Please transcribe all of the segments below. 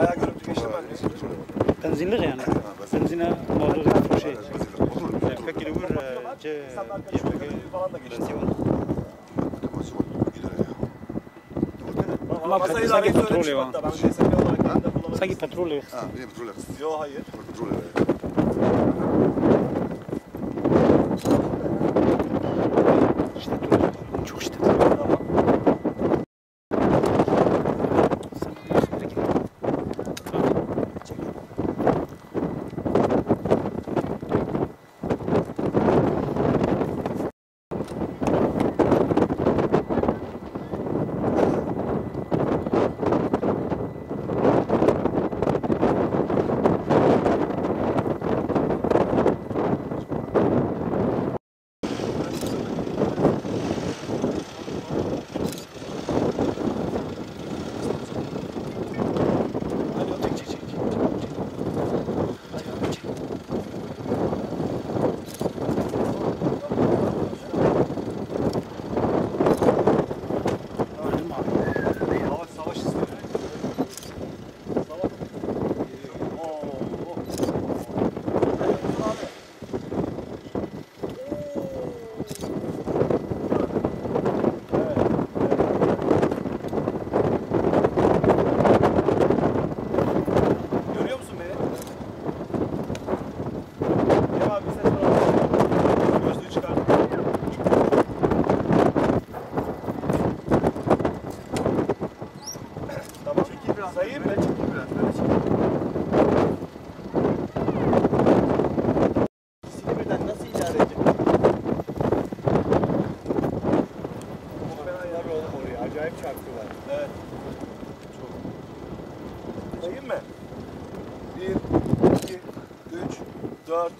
bayağı görüntü geçirmez mi? Benzinli yani. Benzine motoru şey. Peki vur Falan da geçti. Ama Masayı da sanki ben petrol söylemişim ya. hatta. Ben GSP olarak yanında kullanabilirim. Sanki petrol ya. Ha, benim petrol yakısı. Yok hayır. Petrol Çok şiddet. Tamam. Savaş istiyor. Savaş. Görüyor musun beni? Ya abi ses var. Gözlüğü çıkar. Tamam. Çekil biraz. Sayayım mı? Çekil biraz. Böyle çekil. Silivri'den nasıl idare edecek? Tabii oğlum oraya. Acayip çarptı var. Evet. Çok. Sayayım mı? 1, 2, 3, 4,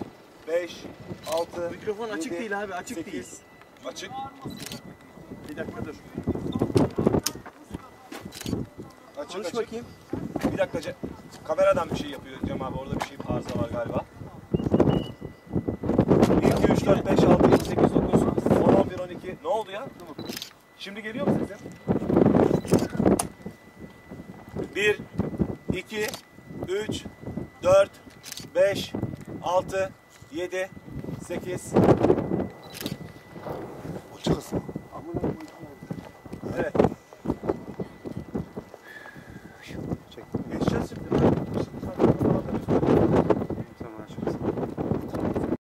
5, 6, Mikrofon açık değil abi, açık 8. değil. Açık. Bir dakika dur. Açık Konuş açık. bakayım. Bir dakika. Kameradan bir şey yapıyor Cem abi. Orada bir şey arıza var galiba. 1, 2, 3, 4, 5, 6, 7, 8, 9, 10, 11, 12. Ne oldu ya? Şimdi geliyor mu sesin? 1, 2, 3, 4, 5, 6, 7, 8. Çıkasın.